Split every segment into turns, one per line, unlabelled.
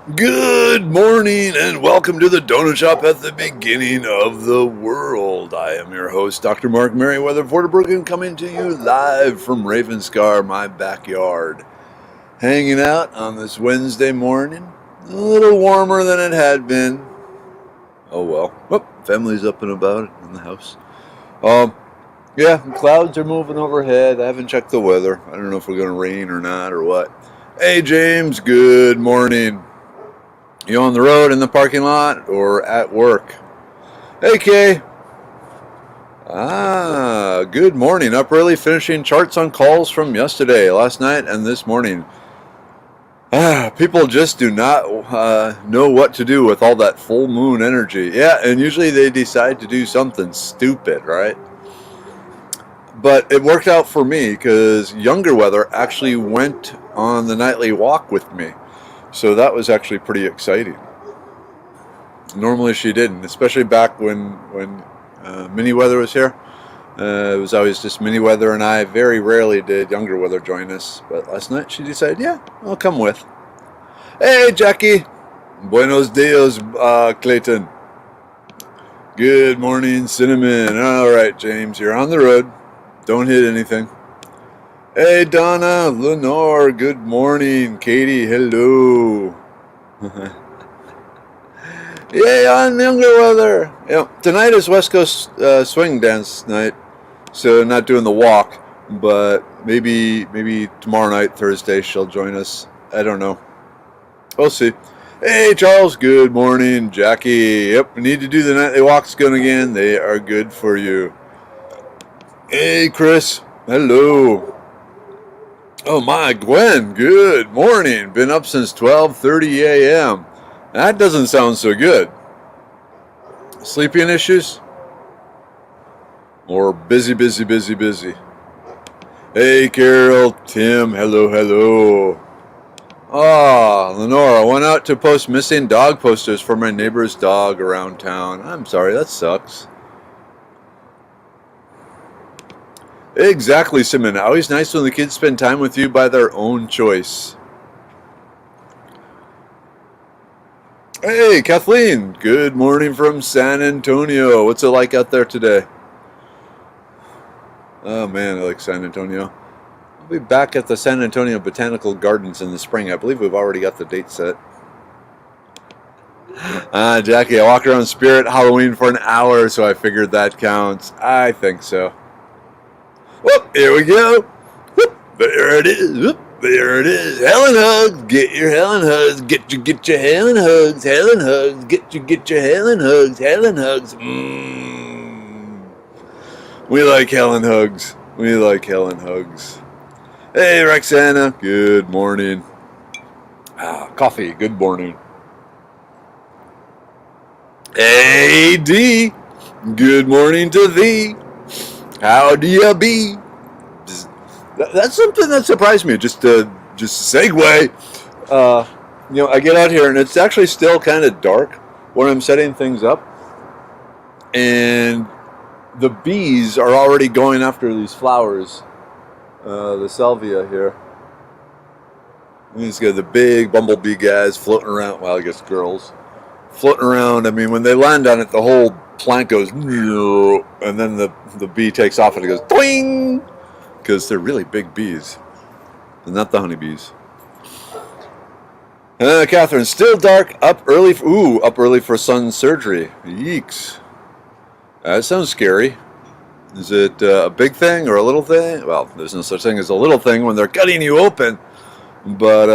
Good morning and welcome to the Donut Shop at the beginning of the world. I am your host, Dr. Mark Merriweather Vorderbruggen, coming to you live from Ravenscar, my backyard. Hanging out on this Wednesday morning, a little warmer than it had been. Oh well. Oh, family's up and about in the house. Yeah, clouds are moving overhead. I haven't checked the weather. I don't know if we're going to rain or not or what. Hey James, good morning. You on the road, in the parking lot, or at work? Hey, Kay. Good morning. Up early, finishing charts on calls from yesterday, last night, and this morning. People just do not know what to do with all that full moon energy. Yeah, and usually they decide to do something stupid, right? But it worked out for me because Younger Weather actually went on the nightly walk with me. So that was actually pretty exciting. Normally she didn't, especially back when Mini Weather was here. It was always just Mini Weather and I. Very rarely did Younger Weather join us. But last night she decided, yeah, I'll come with. Hey, Jackie. Buenos dias, Clayton. Good morning, Cinnamon. All right, James, you're on the road. Don't hit anything. Hey, Donna, Lenore, good morning. Katie, hello. Yay, on Younger Weather. Yeah, tonight is West Coast swing dance night, so not doing the walk, but maybe tomorrow night, Thursday, she'll join us. I don't know. We'll see. Hey, Charles, good morning. Jackie, yep, we need to do the nightly walks again. They are good for you. Hey, Chris, hello. Oh my, Gwen, good morning. Been up since 12:30 a.m. That doesn't sound so good. Sleeping issues? Or busy? Hey, Carol, Tim, hello. Lenore, I went out to post missing dog posters for my neighbor's dog around town. I'm sorry, that sucks. Exactly, Simon. Always nice when the kids spend time with you by their own choice. Hey, Kathleen. Good morning from San Antonio. What's it like out there today? Oh, man, I like San Antonio. I'll be back at the San Antonio Botanical Gardens in the spring. I believe we've already got the date set. Jackie, I walked around Spirit Halloween for an hour, so I figured that counts. I think so. Whoop, here we go. Whoop, there it is. Whoop, there it is. Helen hugs. Get your Helen hugs. Get your Helen hugs. Helen hugs. Get your Helen hugs. Helen hugs. We like Helen hugs. We like Helen hugs. Hey, Roxana. Good morning. Coffee. Good morning. Hey, D. Good morning to thee. How do you be? That's something that surprised me. Just segue. I get out here and it's actually still kind of dark when I'm setting things up, and the bees are already going after these flowers. The salvia here. He's got the big bumblebee guys floating around. Well, I guess girls floating around. I mean, when they land on it, the whole plant goes, and then the bee takes off and it goes twing, because they're really big bees. They're not the honeybees. Catherine, still dark, up early for son's surgery. Yeeks. That sounds scary. Is it a big thing or a little thing? Well, there's no such thing as a little thing when they're cutting you open. But,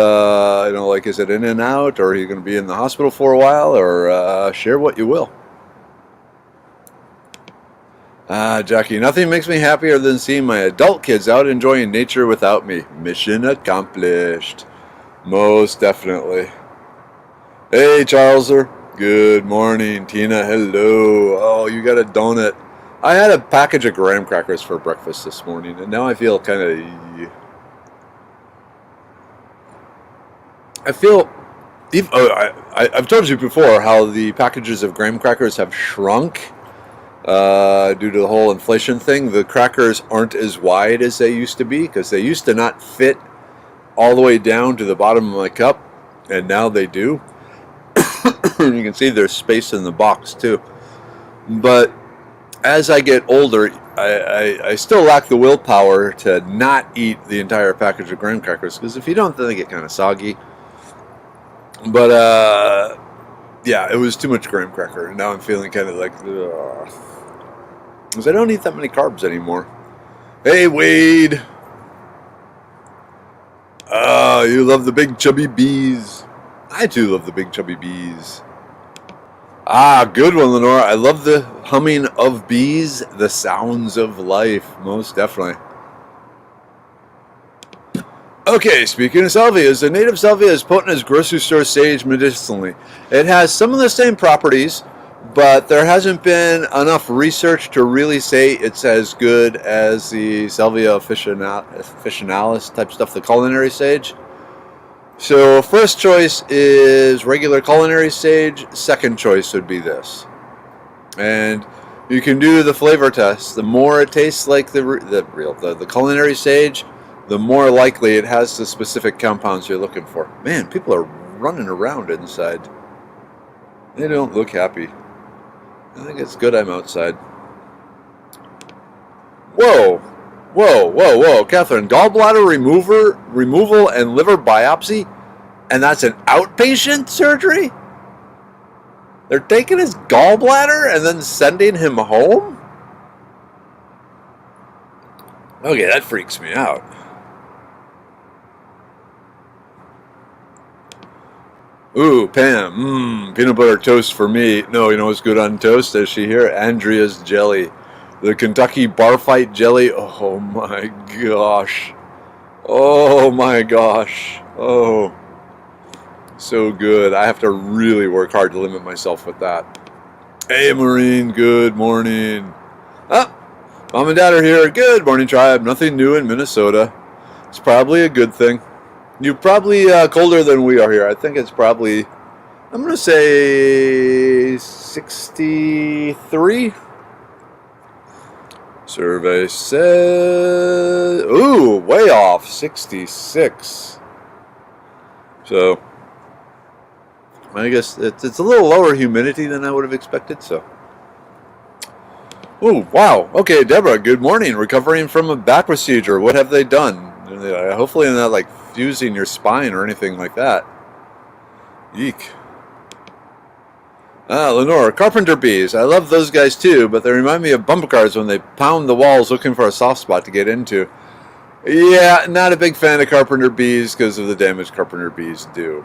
is it in and out, or are you going to be in the hospital for a while, or share what you will. Jackie, nothing makes me happier than seeing my adult kids out enjoying nature without me. Mission accomplished. Most definitely. Hey, Charleser. Good morning. Tina, hello. Oh, you got a donut. I had a package of graham crackers for breakfast this morning, and now I feel kind of... I've told you before how the packages of graham crackers have shrunk due to the whole inflation thing. The crackers aren't as wide as they used to be because they used to not fit all the way down to the bottom of my cup, and now they do. And you can see there's space in the box too. But as I get older, I still lack the willpower to not eat the entire package of graham crackers, because if you don't, then they get kind of soggy. But yeah, it was too much graham cracker, and now I'm feeling kind of like, because I don't eat that many carbs anymore. Hey, Wade. You love the big chubby bees. I do love the big chubby bees. Good one, Lenore. I love the humming of bees, the sounds of life, most definitely. Okay, speaking of salvias, the native salvia is potent as grocery store sage medicinally. It has some of the same properties, but there hasn't been enough research to really say it's as good as the salvia officinalis type stuff, the culinary sage. So first choice is regular culinary sage. Second choice would be this. And you can do the flavor test. The more it tastes like the culinary sage, the more likely it has the specific compounds you're looking for. Man, people are running around inside. They don't look happy. I think it's good I'm outside. Whoa. Catherine, gallbladder removal and liver biopsy? And that's an outpatient surgery? They're taking his gallbladder and then sending him home? Okay, that freaks me out. Ooh, Pam, peanut butter toast for me. No, you know what's good on toast? Is she here? Andrea's jelly. The Kentucky bar fight jelly. Oh my gosh. Oh my gosh. Oh, so good. I have to really work hard to limit myself with that. Hey, Maureen, good morning. Mom and Dad are here. Good morning, tribe. Nothing new in Minnesota. It's probably a good thing. You're probably colder than we are here. I think it's probably, I'm going to say 63. Survey says, ooh, way off, 66. So, I guess it's a little lower humidity than I would have expected, so. Ooh, wow. Okay, Deborah, good morning. Recovering from a back procedure. What have they done? Hopefully they're not, like, fusing your spine or anything like that. Eek. Lenore, carpenter bees. I love those guys too, but they remind me of bumper cars when they pound the walls looking for a soft spot to get into. Yeah, not a big fan of carpenter bees because of the damage carpenter bees do.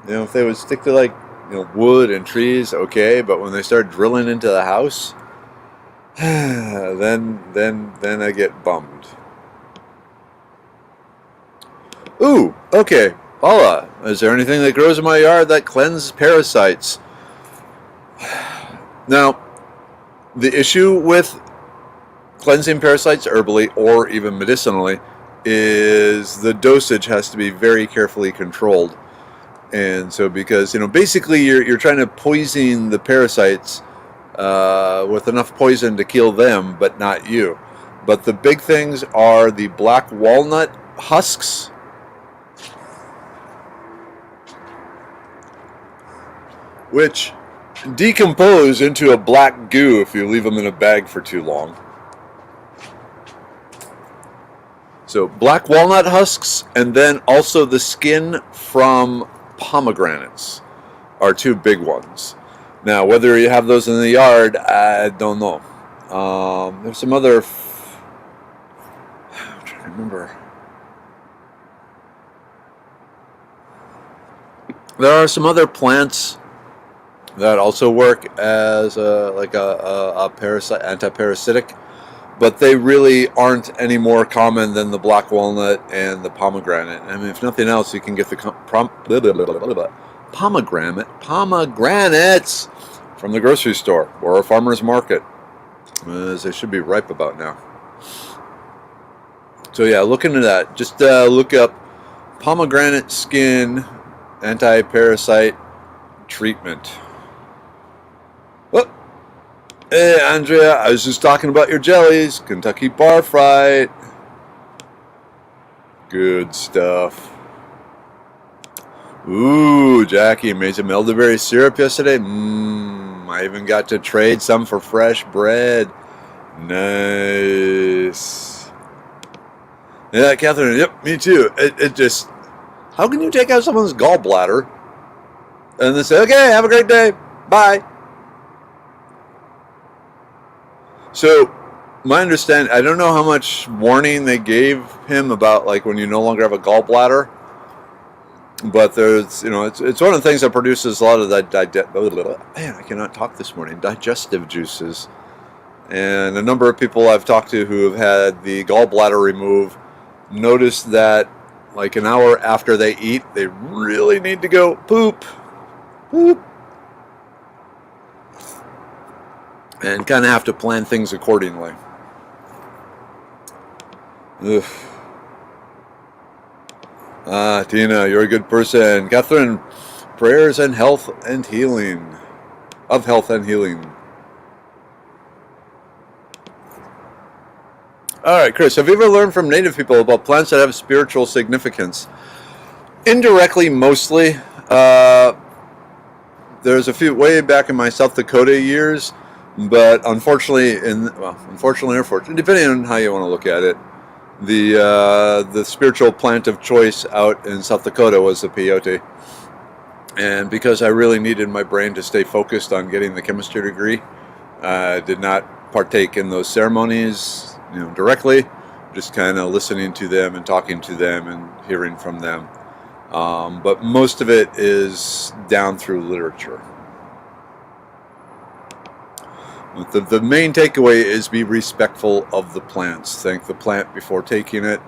You know, if they would stick to, like, you know, wood and trees, okay, but when they start drilling into the house, then I get bummed. Ooh, okay. Paula, is there anything that grows in my yard that cleanses parasites? Now, the issue with cleansing parasites herbally or even medicinally is the dosage has to be very carefully controlled. And so because, you know, basically you're trying to poison the parasites with enough poison to kill them, but not you. But the big things are the black walnut husks, which decompose into a black goo if you leave them in a bag for too long. So black walnut husks, and then also the skin from pomegranates are two big ones. Now, whether you have those in the yard, I don't know. There's some other... I'm trying to remember. There are some other plants that also work as a parasite, anti-parasitic, but they really aren't any more common than the black walnut and the pomegranate. I mean, if nothing else, you can get the pomegranates from the grocery store or a farmer's market, as they should be ripe about now. So yeah, look into that. Just look up pomegranate skin anti-parasite treatment. Oh, hey Andrea, I was just talking about your jellies. Kentucky bar fight. Good stuff. Ooh, Jackie made some elderberry syrup yesterday. I even got to trade some for fresh bread. Nice. Yeah, Catherine, yep, me too. It just, how can you take out someone's gallbladder and then say, okay, have a great day, bye? So, my understanding, I don't know how much warning they gave him about, like, when you no longer have a gallbladder, but there's, it's one of the things that produces a lot of that, man, I cannot talk this morning, digestive juices. And a number of people I've talked to who have had the gallbladder removed noticed that, like, an hour after they eat, they really need to go poop, and kind of have to plan things accordingly. Ugh. Tina, you're a good person. Catherine, prayers and health and healing. Of health and healing. Alright, Chris, have you ever learned from native people about plants that have spiritual significance? Indirectly, mostly. There's a few way back in my South Dakota years, but unfortunately, unfortunately or fortunately, depending on how you want to look at it, the spiritual plant of choice out in South Dakota was the peyote. And because I really needed my brain to stay focused on getting the chemistry degree, I did not partake in those ceremonies, directly, just kind of listening to them and talking to them and hearing from them. But most of it is down through literature. The main takeaway is be respectful of the plants. Thank the plant before taking it.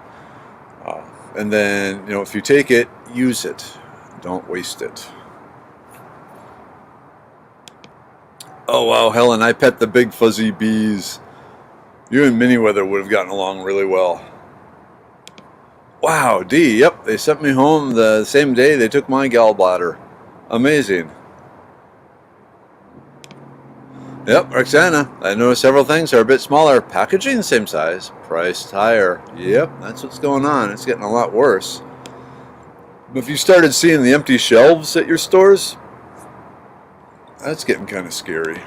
And then, if you take it, use it. Don't waste it. Oh, wow, Helen, I pet the big fuzzy bees. You and Miniweather would have gotten along really well. Wow, D, yep, they sent me home the same day they took my gallbladder. Amazing. Yep, Roxana, I noticed several things are a bit smaller. Packaging same size, priced higher. Yep, that's what's going on. It's getting a lot worse. If you started seeing the empty shelves at your stores, that's getting kind of scary.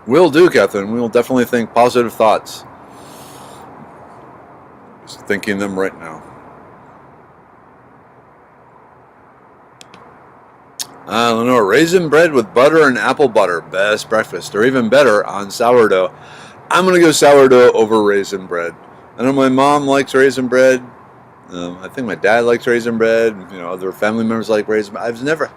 Will do, Catherine. We will definitely think positive thoughts. Just thinking them right now. Lenore, raisin bread with butter and apple butter. Best breakfast. Or even better, on sourdough. I'm going to go sourdough over raisin bread. I know my mom likes raisin bread. I think my dad likes raisin bread. Other family members like raisin bread.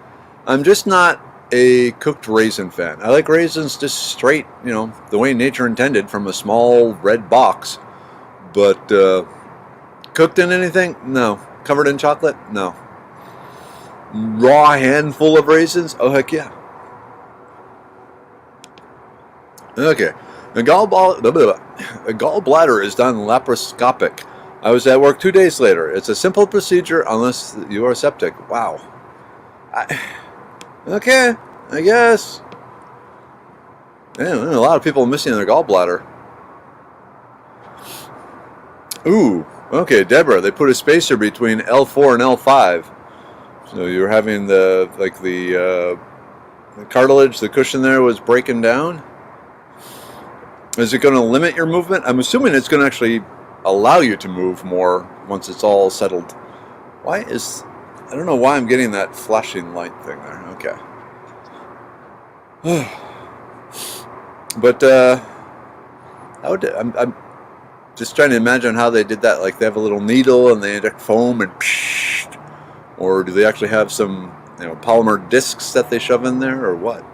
I'm just not a cooked raisin fan. I like raisins just straight, the way nature intended, from a small red box. But cooked in anything? No. Covered in chocolate? No. Raw handful of raisins? Oh, heck yeah. Okay. A gallbladder is done laparoscopic. I was at work 2 days later. It's a simple procedure unless you are septic. Wow. Okay, I guess. Man, a lot of people missing their gallbladder. Ooh, okay, Deborah, they put a spacer between L4 and L5. So you're having the cartilage, the cushion there was breaking down. Is it going to limit your movement? I'm assuming it's going to actually allow you to move more once it's all settled. I don't know why I'm getting that flashing light thing there. Okay. But I'm just trying to imagine how they did that. Like, they have a little needle and they inject foam and psh, or do they actually have some polymer discs that they shove in there, or what?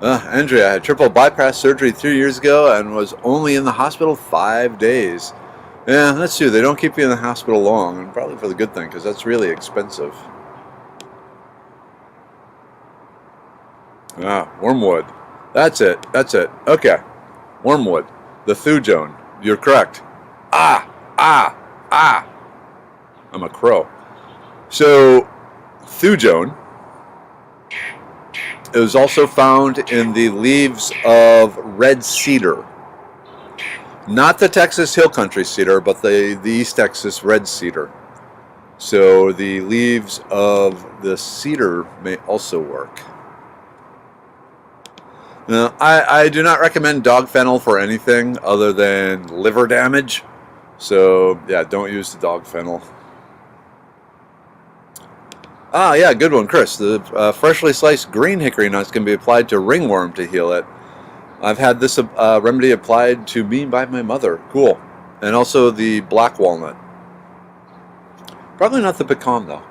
Andrea, I had triple bypass surgery 3 years ago and was only in the hospital 5 days. Yeah, that's true. They don't keep you in the hospital long, and probably for the good thing, because that's really expensive. Wormwood. That's it. Okay. Wormwood. The thujone. You're correct. I'm a crow. So, thujone is also found in the leaves of red cedar. Not the Texas Hill Country cedar, but the East Texas red cedar. So the leaves of the cedar may also work. Now, I do not recommend dog fennel for anything other than liver damage. So, yeah, don't use the dog fennel. Ah, yeah, good one, Chris. The freshly sliced green hickory nuts can be applied to ringworm to heal it. I've had this remedy applied to me by my mother. Cool. And also the black walnut. Probably not the pecan, though.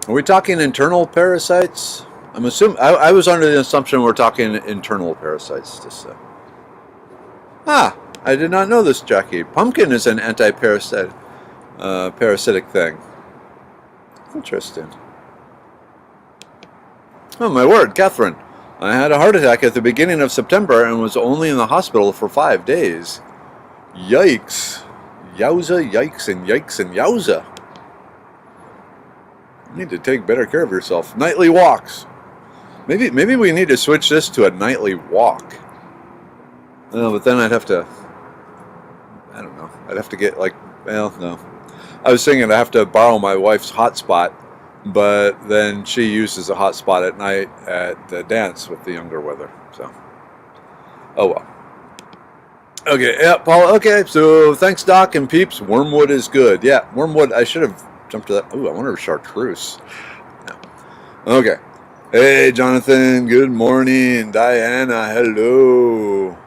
Are we talking internal parasites? I'm assuming I was under the assumption we're talking internal parasites. Just I did not know this, Jackie. Pumpkin is an anti-parasitic parasitic thing. Interesting. Oh my word, Catherine! I had a heart attack at the beginning of September and was only in the hospital for 5 days. Yikes! Yowza! Yikes! And yikes! And yowza! You need to take better care of yourself. Nightly walks. Maybe we need to switch this to a nightly walk. No, but then I'd have to. I don't know. I'd have to get no. I was thinking I have to borrow my wife's hotspot, but then she uses a hotspot at night at the dance with the younger brother. So, oh well. Okay, yeah, Paul. Okay, so thanks, Doc and peeps. Wormwood is good. Yeah, wormwood. I should have jumped to that. Ooh, I wonder if chartreuse. No. Okay. Hey, Jonathan. Good morning. Diana. Hello.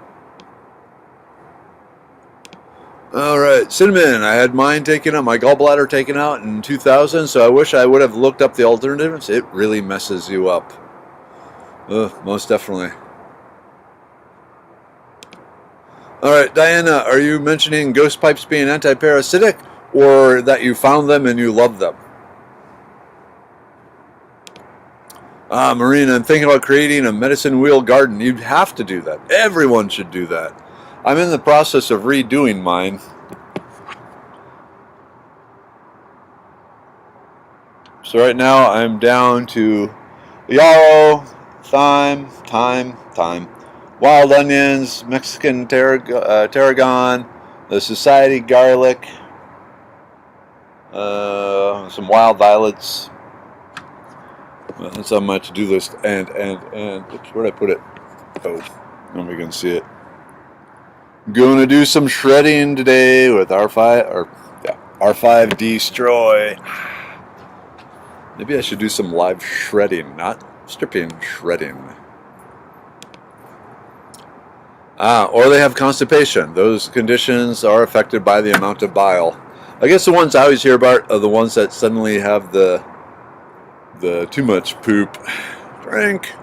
All right, cinnamon. I had mine taken out, my gallbladder taken out in 2000, so I wish I would have looked up the alternatives. It really messes you up. Most definitely. All right, Diana, are you mentioning ghost pipes being anti-parasitic, or that you found them and you love them? Marina, I'm thinking about creating a medicine wheel garden. You'd have to do that. Everyone should do that. I'm in the process of redoing mine. So right now I'm down to yarrow, thyme, wild onions, Mexican tarragon, the society garlic, some wild violets. Well, that's on my to-do list. And oops, where'd I put it? Oh, nobody can see it. Gonna do some shredding today with R5 Destroy. Maybe I should do some live shredding, not stripping, shredding. Or they have constipation. Those conditions are affected by the amount of bile. I guess the ones I always hear about are the ones that suddenly have the too much poop. Drink.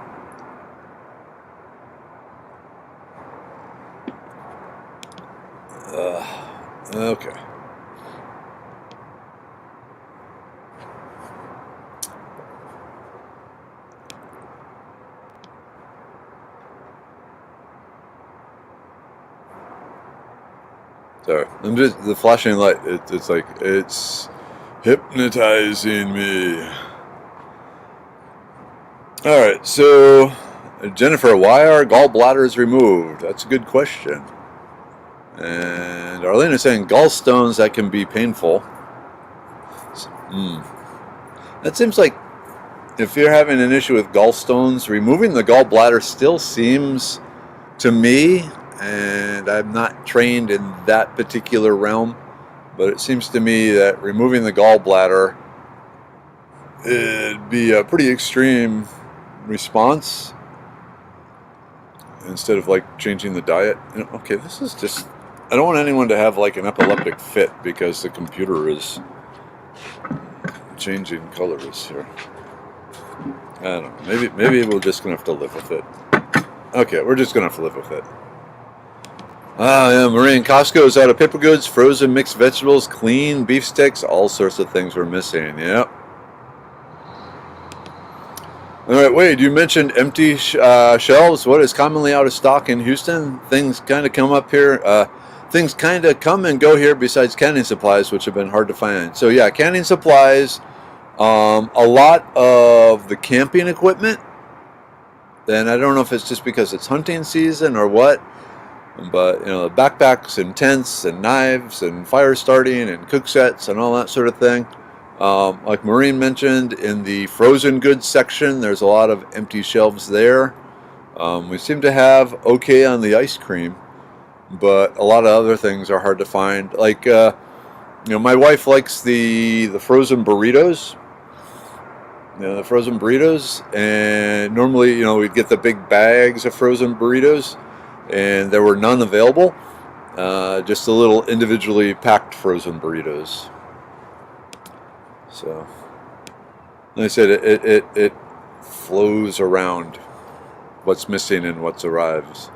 Okay. Sorry, I'm just the flashing light. It's like it's hypnotizing me. All right, so Jennifer, why are gallbladders removed? That's a good question. And Arlene is saying gallstones, that can be painful. That seems like if you're having an issue with gallstones, removing the gallbladder still seems to me, and I'm not trained in that particular realm, but it seems to me that removing the gallbladder, it'd be a pretty extreme response instead of like changing the diet. Okay, this is just, I don't want anyone to have like an epileptic fit because the computer is changing colors here. I don't know. Maybe we're just gonna have to live with it. Okay, we're just gonna have to live with it. Yeah, Maureen, Costco is out of paper goods, frozen mixed vegetables, clean beef sticks, all sorts of things we're missing. Yep. All right, Wade, you mentioned empty shelves. What is commonly out of stock in Houston? Things kind of come up here. Things kind of come and go here besides canning supplies, which have been hard to find. So yeah, canning supplies A lot of the camping equipment, and I don't know if it's just because it's hunting season or what, but the backpacks and tents and knives and fire starting and cook sets and all that sort of thing. Like Maureen mentioned, in the frozen goods section, there's a lot of empty shelves there. We seem to have okay on the ice cream, but a lot of other things are hard to find. Like, my wife likes the frozen burritos. The frozen burritos, and normally, we'd get the big bags of frozen burritos, and there were none available. Just the little individually packed frozen burritos. So, like I said, it flows around what's missing and what's arrives.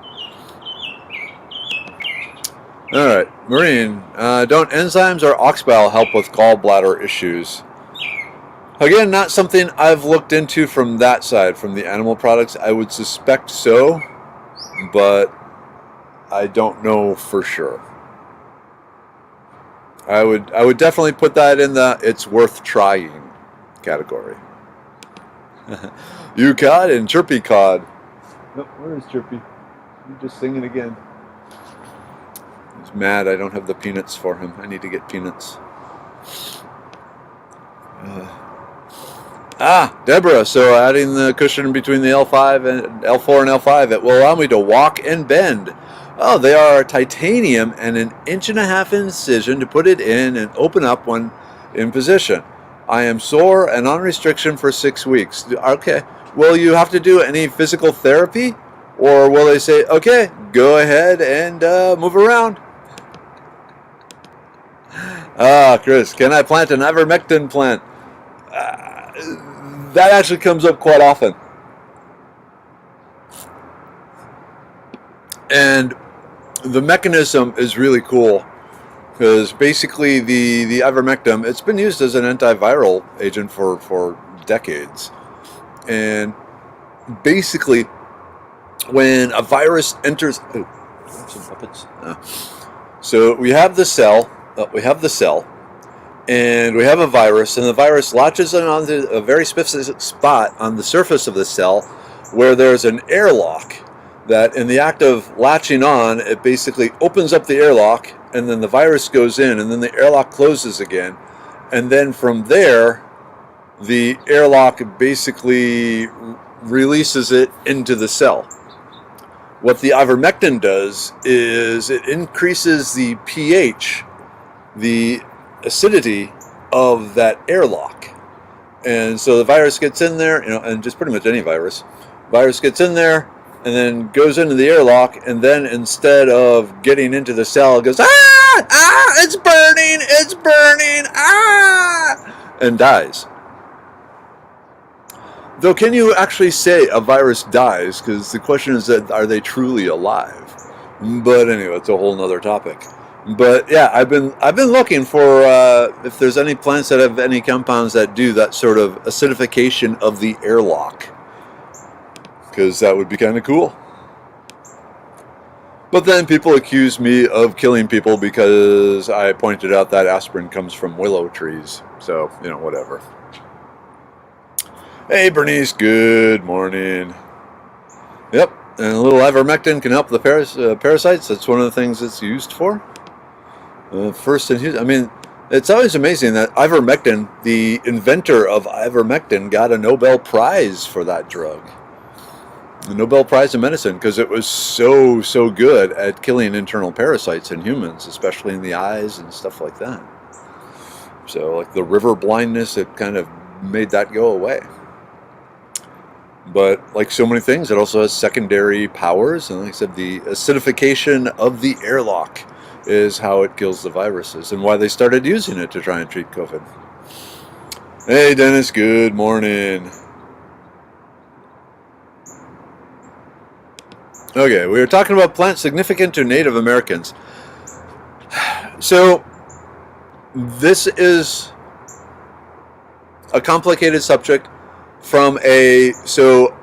All right, Maureen, don't enzymes or ox bile help with gallbladder issues? Again, not something I've looked into from that side, from the animal products. I would suspect so, but I don't know for sure. I would definitely put that in the it's worth trying category. You cod and Chirpy cod. Oh, where is Chirpy? He's just singing again. He's mad I don't have the peanuts for him. I need to get peanuts. Deborah, so adding the cushion between the L5 and L4 and L5, it will allow me to walk and bend. Oh, they are titanium and an 1.5 inch incision to put it in and open up when in position. I am sore and on restriction for 6 weeks. Okay, will you have to do any physical therapy? Or will they say, okay, go ahead and move around? Chris, can I plant an Ivermectin plant? That actually comes up quite often. And the mechanism is really cool because basically the ivermectin, it's been used as an antiviral agent for decades. And basically when a virus enters... some puppets. So we have the cell, and we have a virus, and the virus latches in onto a very specific spot on the surface of the cell where there's an airlock that in the act of latching on, it basically opens up the airlock, and then the virus goes in, and then the airlock closes again. And then from there, the airlock basically releases it into the cell. What the ivermectin does is it increases the pH, the acidity of that airlock, and so the virus gets in there, and just pretty much any virus gets in there and then goes into the airlock, and then instead of getting into the cell, it goes it's burning and dies. Though, can you actually say a virus dies? Because the question is that are they truly alive? But anyway, it's a whole nother topic. But yeah, I've been looking for if there's any plants that have any compounds that do that sort of acidification of the airlock, because that would be kind of cool. But then people accuse me of killing people because I pointed out that aspirin comes from willow trees. So, whatever. Hey Bernice, good morning. Yep, and a little ivermectin can help the parasites. That's one of the things it's used for. First in Houston. I mean, it's always amazing that ivermectin, the inventor of ivermectin, got a Nobel Prize for that drug. The Nobel Prize in Medicine, because it was so good at killing internal parasites in humans, especially in the eyes and stuff like that. So, like the river blindness, it kind of made that go away. But like so many things, it also has secondary powers, and like I said, the acidification of the airlock is how it kills the viruses, and why they started using it to try and treat COVID. Hey Dennis, good morning. Okay, we were talking about plants significant to Native Americans. So this is a complicated subject so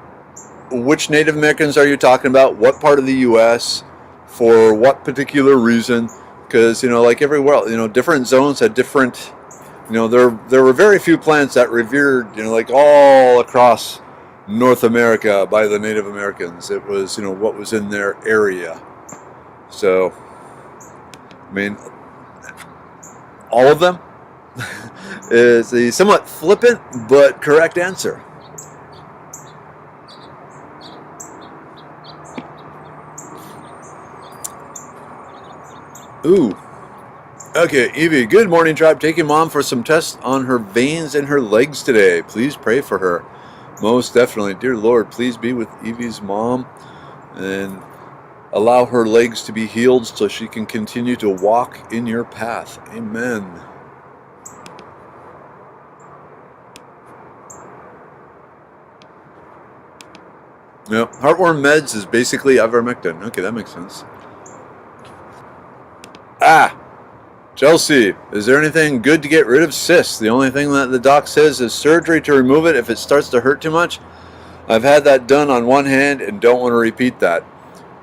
which Native Americans are you talking about? What part of the U.S.? For what particular reason? Because, like everywhere else, different zones had different there were very few plants that revered, like all across North America by the Native Americans. It was, what was in their area. So, I mean, all of them is a somewhat flippant but correct answer. Ooh. Okay, Evie, good morning, tribe. Taking mom for some tests on her veins in her legs today. Please pray for her. Most definitely. Dear Lord, please be with Evie's mom and allow her legs to be healed so she can continue to walk in your path. Amen. Yeah, heartworm meds is basically ivermectin. Okay, that makes sense. Chelsea, is there anything good to get rid of cysts? The only thing that the doc says is surgery to remove it if it starts to hurt too much. I've had that done on one hand and don't want to repeat that.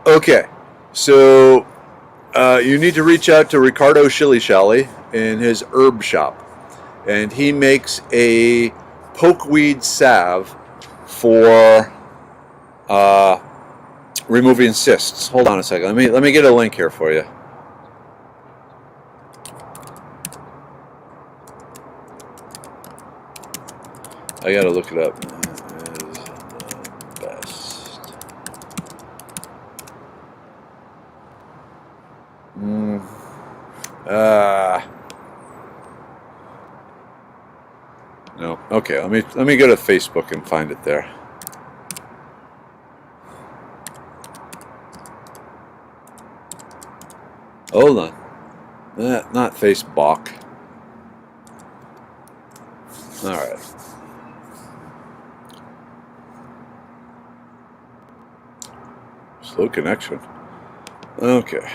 Okay, so you need to reach out to Ricardo Shilly-Shally in his herb shop. And he makes a pokeweed salve for removing cysts. Hold on a second. Let me get a link here for you. I gotta look it up. It is the best. No. Okay. Let me go to Facebook and find it there. Hold on. Not Facebook. All right. Slow connection. Okay.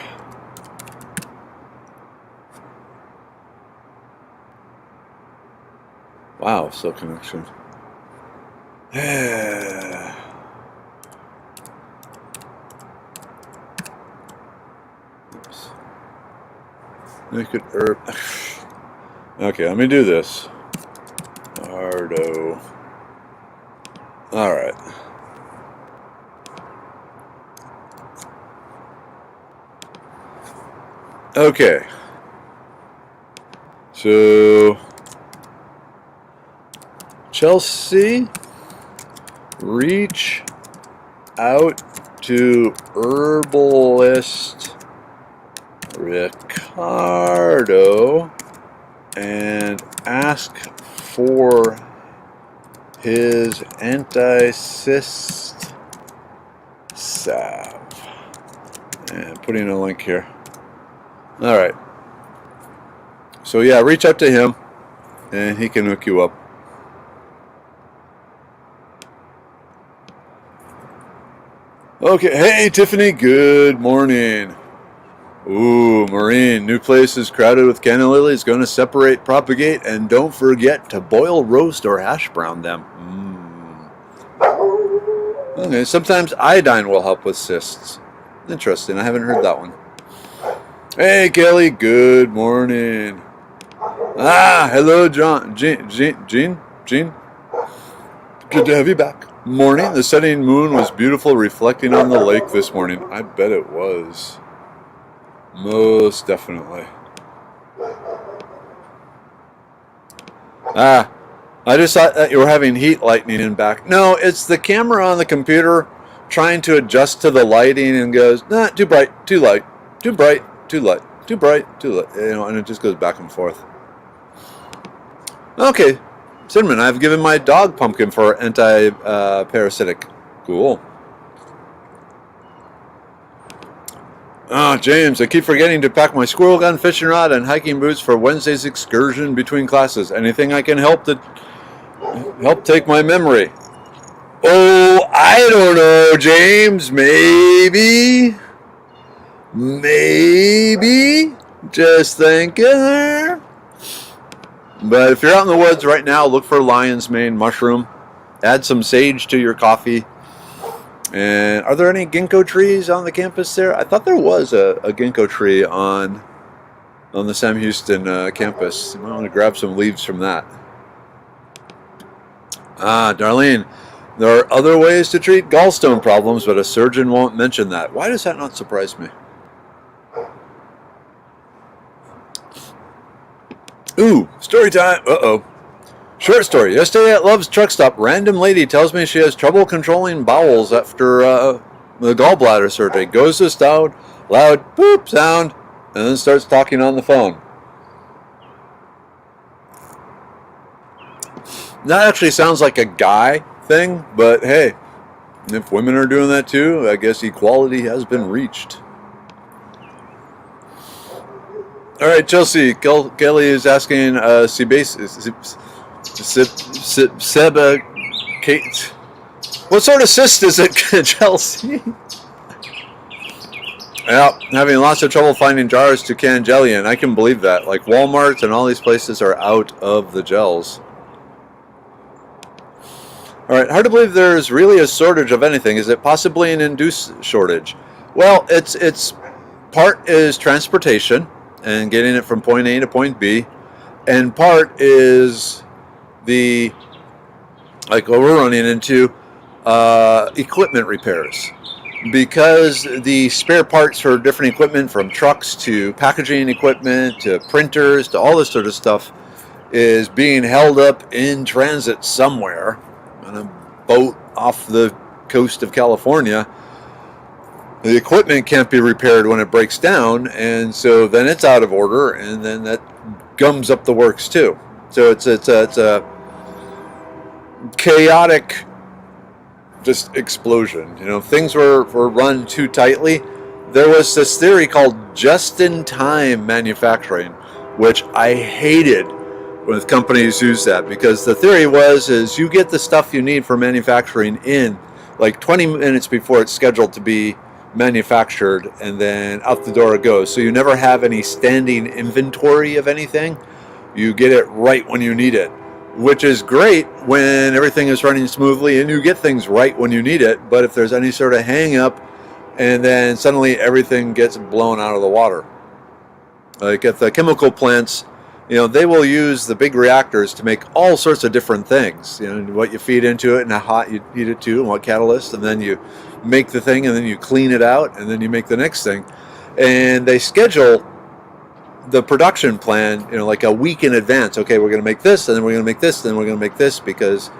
Wow, slow connection. Oops. Naked herb. Okay, let me do this. Ardo. All right. Okay, so Chelsea, reach out to herbalist Ricardo and ask for his anti-cyst salve. And putting a link here. All right. So yeah, reach out to him, and he can hook you up. Okay. Hey, Tiffany. Good morning. Ooh, Maureen. New place is crowded with canna lilies. Going to separate, propagate, and don't forget to boil, roast, or hash brown them. Okay. Sometimes iodine will help with cysts. Interesting. I haven't heard that one. Hey, Kelly. Good morning. Hello, John. Jean. Good to have you back. Morning. The setting moon was beautiful, reflecting on the lake this morning. I bet it was. Most definitely. I just thought that you were having heat lightning in back. No, it's the camera on the computer trying to adjust to the lighting and goes, nah, too bright, too light, too bright, too light, too bright, too light, and it just goes back and forth. Okay, Cinnamon, I've given my dog pumpkin for anti-parasitic. Cool. James, I keep forgetting to pack my squirrel gun, fishing rod, and hiking boots for Wednesday's excursion between classes. Anything I can help take my memory? Oh, I don't know, James. Maybe. Just thinking. But if you're out in the woods right now, look for lion's mane mushroom. Add some sage to your coffee. And are there any ginkgo trees on the campus there? I thought there was a ginkgo tree on on the Sam Houston campus. I want to grab some leaves from that. Darlene, there are other ways to treat gallstone problems, but a surgeon won't mention that. Why does that not surprise me? Ooh, story time. Uh-oh. Short story. Yesterday at Love's truck stop, random lady tells me she has trouble controlling bowels after the gallbladder surgery. Goes to loud boop sound, and then starts talking on the phone. That actually sounds like a guy thing, but hey, if women are doing that too, I guess equality has been reached. All right, Chelsea. Kelly is asking Seba Kate. What sort of cyst is it, Chelsea? Yeah, having lots of trouble finding jars to can jelly in. I can believe that. Like Walmart and all these places are out of the gels. All right, hard to believe there's really a shortage of anything. Is it possibly an induced shortage? Well, it's part is transportation and getting it from point A to point B, and part is like what we're running into, equipment repairs. Because the spare parts for different equipment, from trucks to packaging equipment to printers to all this sort of stuff, is being held up in transit somewhere on a boat off the coast of California. The equipment can't be repaired when it breaks down, and so then it's out of order, and then that gums up the works too. So it's a chaotic just explosion. You know, things were run too tightly. There was this theory called just-in-time manufacturing, which I hated when companies use that, because the theory is you get the stuff you need for manufacturing in like 20 minutes before it's scheduled to be manufactured, and then out the door it goes. So you never have any standing inventory of anything. You get it right when you need it, which is great when everything is running smoothly and you get things right when you need it. But if there's any sort of hang up, and then suddenly everything gets blown out of the water. Like at the chemical plants, you know, they will use the big reactors to make all sorts of different things. You know, what you feed into it and how hot you heat it to and what catalyst, and then you make the thing, and then you clean it out, and then you make the next thing. And they schedule the production plan, you know, like a week in advance. Okay, we're going to make this, and then we're going to make this, and then we're going to make this, because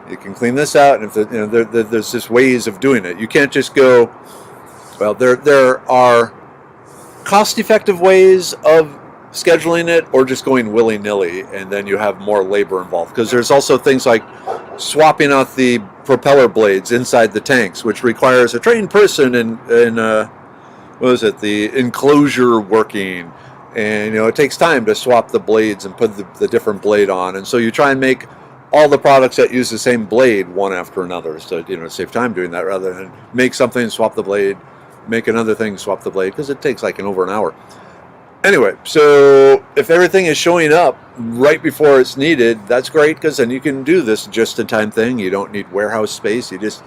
you can clean this out. And if there's just ways of doing it. You can't just go. Well, there are cost-effective ways of scheduling it, or just going willy-nilly, and then you have more labor involved. Because there's also things like swapping out the propeller blades inside the tanks, which requires a trained person in the enclosure working. And, you know, it takes time to swap the blades and put the different blade on. And so you try and make all the products that use the same blade one after another. So, you know, save time doing that, rather than make something, swap the blade, make another thing, swap the blade, because it takes like over an hour. Anyway, so if everything is showing up right before it's needed, that's great, because then you can do this just-in-time thing. You don't need warehouse space. You just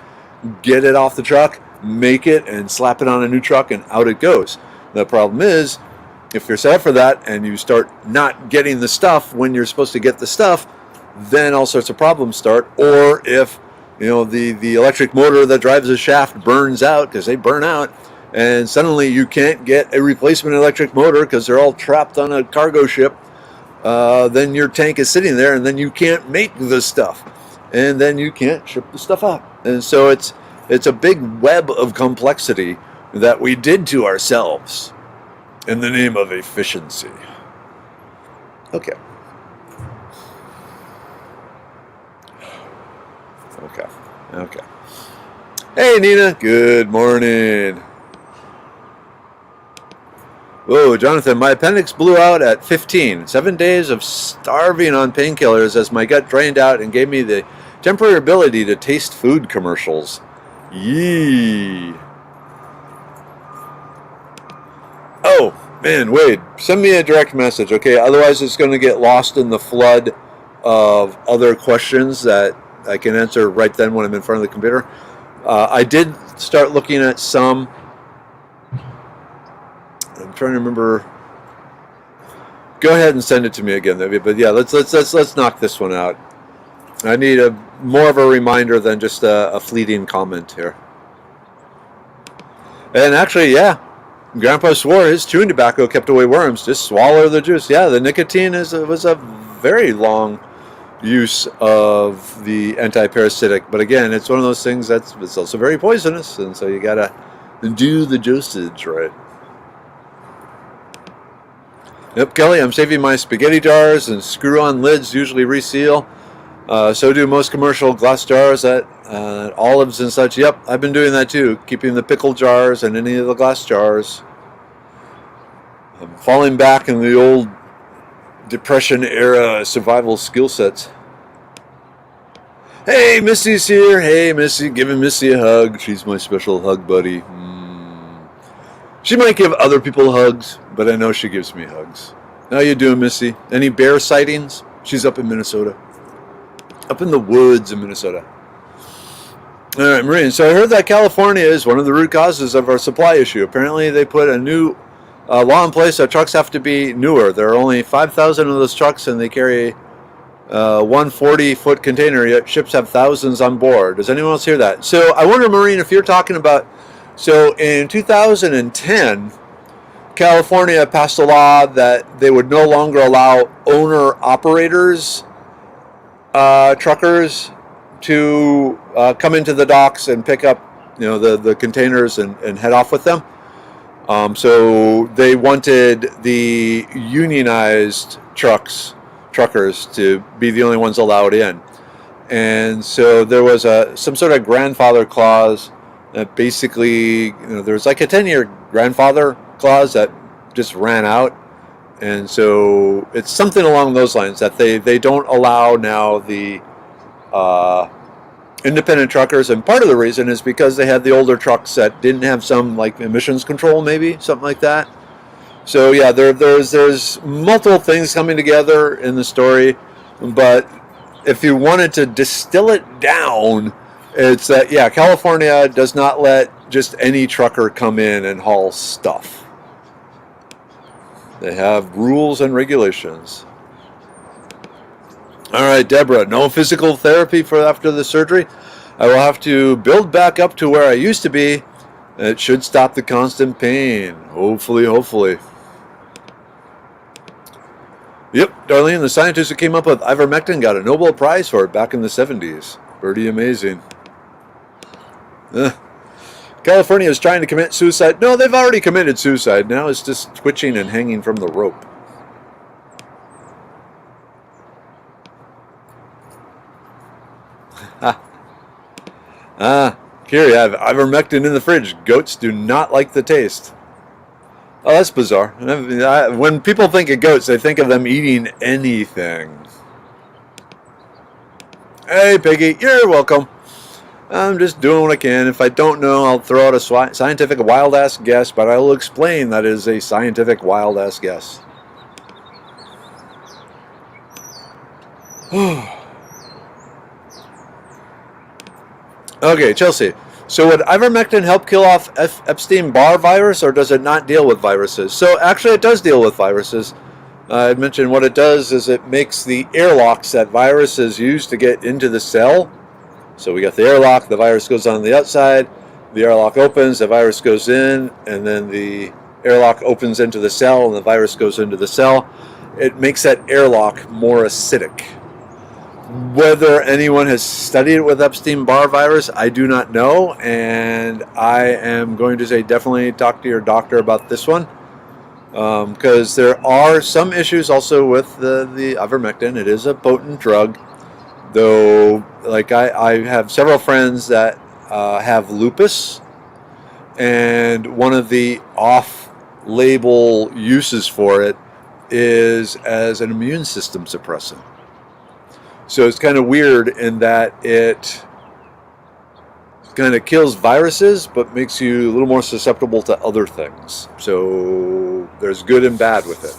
get it off the truck, make it, and slap it on a new truck, and out it goes. The problem is, if you're set up for that and you start not getting the stuff when you're supposed to get the stuff, then all sorts of problems start. Or if, you know, the electric motor that drives the shaft burns out, because they burn out, and suddenly you can't get a replacement electric motor because they're all trapped on a cargo ship, then your tank is sitting there, and then you can't make the stuff, and then you can't ship the stuff out. And so it's a big web of complexity that we did to ourselves in the name of efficiency. Okay. Hey, Nina. Good morning. Whoa, Jonathan, my appendix blew out at 15. 7 days of starving on painkillers as my gut drained out and gave me the temporary ability to taste food commercials. Yee. Oh, man, Wade, send me a direct message, okay? Otherwise, it's going to get lost in the flood of other questions that I can answer right then when I'm in front of the computer. I did start looking at some. I'm trying to remember. Go ahead and send it to me again, but yeah, let's knock this one out. I need more of a reminder than just a fleeting comment here. And actually, yeah, Grandpa swore his chewing tobacco kept away worms. Just swallow the juice. Yeah, the nicotine was a very long use of the anti-parasitic, but again, it's one of those things it's also very poisonous, and so you gotta do the dosage right. Yep, Kelly, I'm saving my spaghetti jars, and screw-on lids usually reseal. So do most commercial glass jars at Olives and such. Yep, I've been doing that too, keeping the pickle jars and any of the glass jars. I'm falling back in the old Depression-era survival skill sets. Hey, Missy's here. Hey, Missy, giving Missy a hug. She's my special hug buddy. She might give other people hugs, but I know she gives me hugs. How you doing, Missy? Any bear sightings? She's up in Minnesota. Up in the woods in Minnesota. All right, Marine. So I heard that California is one of the root causes of our supply issue. Apparently, they put a new law in place that trucks have to be newer. There are only 5,000 of those trucks, and they carry 140-foot container, yet ships have thousands on board. Does anyone else hear that? So I wonder, Marine, if you're talking about... So in 2010, California passed a law that they would no longer allow owner-operators, truckers, to come into the docks and pick up, the containers and head off with them. So they wanted the unionized truckers to be the only ones allowed in. And so there was some sort of grandfather clause that basically, there was like a 10-year grandfather clause that just ran out. And so it's something along those lines that they don't allow now the independent truckers. And part of the reason is because they had the older trucks that didn't have some like emissions control, maybe something like that. So yeah, there's multiple things coming together in the story, but if you wanted to distill it down, it's that California does not let just any trucker come in and haul stuff. They have rules and regulations. All right, Deborah, no physical therapy for after the surgery. I will have to build back up to where I used to be. It should stop the constant pain. Hopefully. Yep, Darlene, the scientist who came up with Ivermectin got a Nobel Prize for it back in the 70s. Pretty amazing. California is trying to commit suicide. No, they've already committed suicide. Now it's just twitching and hanging from the rope. Here, I have ivermectin in the fridge. Goats do not like the taste. Oh, that's bizarre. When people think of goats, they think of them eating anything. Hey, Piggy, you're welcome. I'm just doing what I can. If I don't know, I'll throw out a scientific wild-ass guess, but I will explain that is a scientific wild-ass guess. Okay, Chelsea. So would ivermectin help kill off Epstein-Barr virus, or does it not deal with viruses? So actually it does deal with viruses. I mentioned what it does is it makes the airlocks that viruses use to get into the cell. So we got the airlock, the virus goes on the outside, the airlock opens, the virus goes in, and then the airlock opens into the cell, and the virus goes into the cell. It makes that airlock more acidic. Whether anyone has studied it with Epstein-Barr virus, I do not know, and I am going to say definitely talk to your doctor about this one, because there are some issues also with the ivermectin. It is a potent drug, though. Like I have several friends that have lupus, and one of the off-label uses for it is as an immune system suppressant. So it's kind of weird in that it kind of kills viruses, but makes you a little more susceptible to other things. So there's good and bad with it.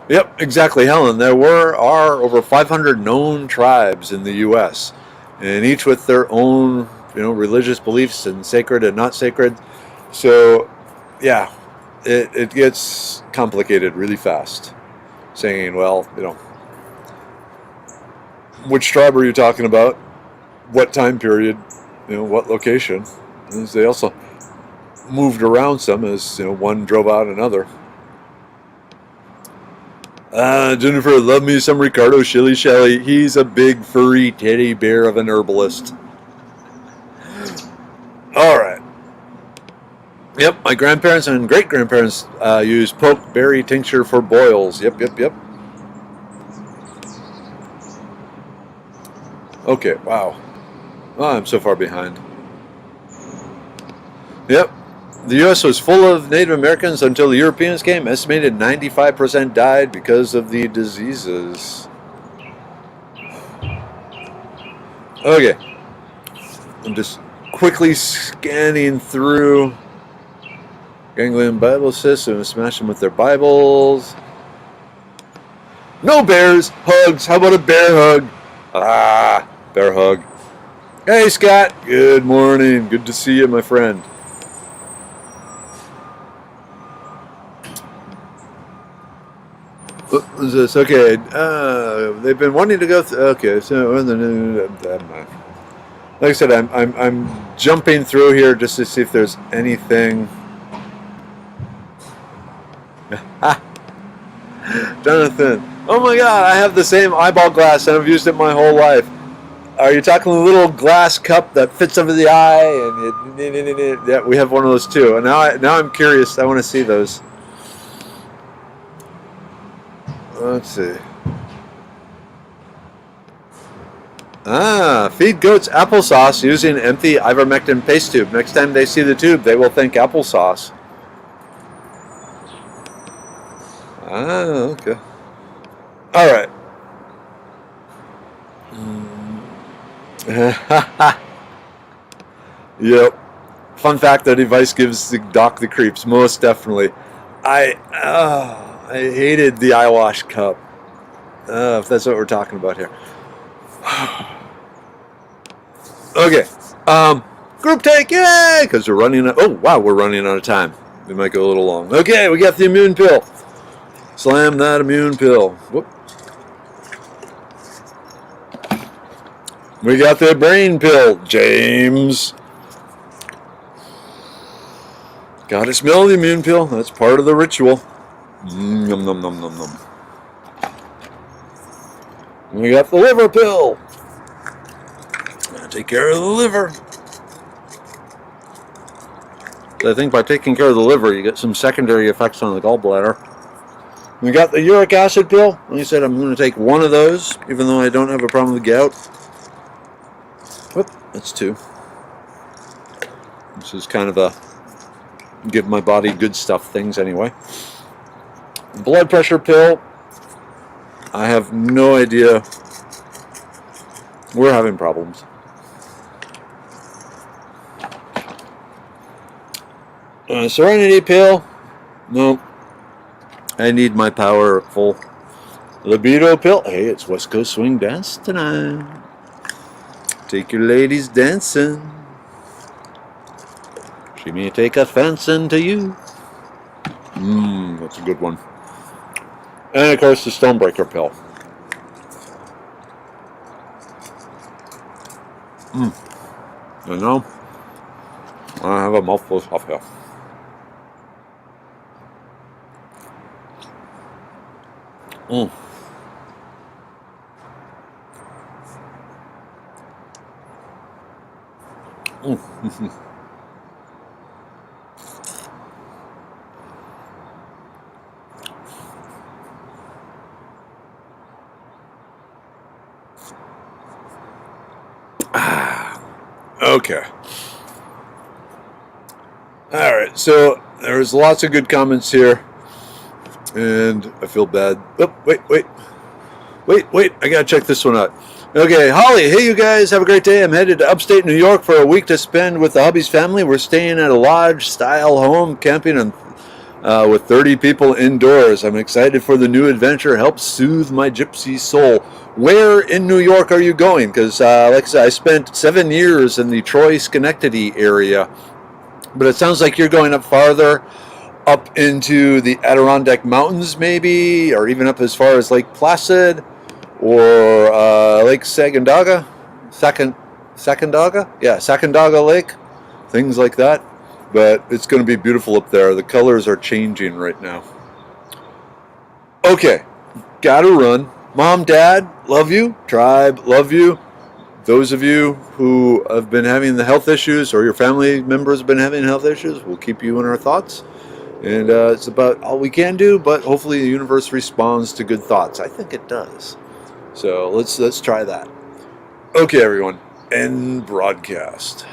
Yep, exactly, Helen. There are over 500 known tribes in the U.S., and each with their own, religious beliefs and sacred and not sacred. So, yeah, it gets complicated really fast. Saying, well, which tribe are you talking about? What time period? What location? And they also moved around some as one drove out another. Jennifer, love me some Ricardo Shilly Shelly. He's a big furry teddy bear of an herbalist. All right. Yep, my grandparents and great-grandparents used pokeberry tincture for boils. Yep. Okay, wow. Oh, I'm so far behind. Yep. The U.S. was full of Native Americans until the Europeans came. Estimated 95% died because of the diseases. Okay. I'm just quickly scanning through Ganglion Bible system, smash them with their Bibles. No bears, hugs. How about a bear hug? Bear hug. Hey, Scott. Good morning. Good to see you, my friend. What is this? Okay. They've been wanting to go through. Okay, so like I said, I'm jumping through here just to see if there's anything. Jonathan, oh my God, I have the same eyeball glass and I've used it my whole life. Are you talking a little glass cup that fits over the eye? And yeah, we have one of those too. And now I'm curious. I want to see those. Let's see. Feed goats applesauce using empty ivermectin paste tube. Next time they see the tube, they will think applesauce. Okay. All right. Yep. Fun fact: that device gives the doc the creeps. Most definitely. I hated the eye wash cup. If that's what we're talking about here. Okay. Group take, yay! Because we're running. Oh wow, we're running out of time. We might go a little long. Okay, we got the immune pill. Slam that immune pill. Whoop. We got the brain pill, James. Gotta smell the immune pill. That's part of the ritual. Nom nom nom nom nom. We got the liver pill. Gotta take care of the liver. So I think by taking care of the liver, you get some secondary effects on the gallbladder. We got the uric acid pill. Like I said, I'm going to take one of those, even though I don't have a problem with gout. Whoop, that's two. This is kind of a give my body good stuff things anyway. Blood pressure pill. I have no idea. We're having problems. Serenity pill. Nope. I need my power full. Libido pill. Hey, it's West Coast Swing Dance tonight. Take your ladies dancing. She may take a fancy to you. That's a good one. And of course the Stonebreaker pill. I know. I have a mouthful of stuff here. Okay. All right. So there's lots of good comments here, and I feel bad. Oh, wait! I gotta check this one out. Okay, Holly. Hey, you guys. Have a great day. I'm headed to upstate New York for a week to spend with the hubby's family. We're staying at a lodge-style home, camping and with 30 people indoors. I'm excited for the new adventure. Help soothe my gypsy soul. Where in New York are you going? Because, like I said, I spent 7 years in the Troy, Schenectady area. But it sounds like you're going up farther. up into the Adirondack Mountains maybe, or even up as far as Lake Placid or Lake Sacandaga. Sacandaga? Yeah, Sacandaga Lake. Things like that. But it's going to be beautiful up there. The colors are changing right now. Okay, gotta run. Mom, Dad, love you. Tribe, love you. Those of you who have been having the health issues, or your family members have been having health issues, we'll keep you in our thoughts. And it's about all we can do, but hopefully the universe responds to good thoughts. I think it does. So let's try that. Okay, everyone. End broadcast.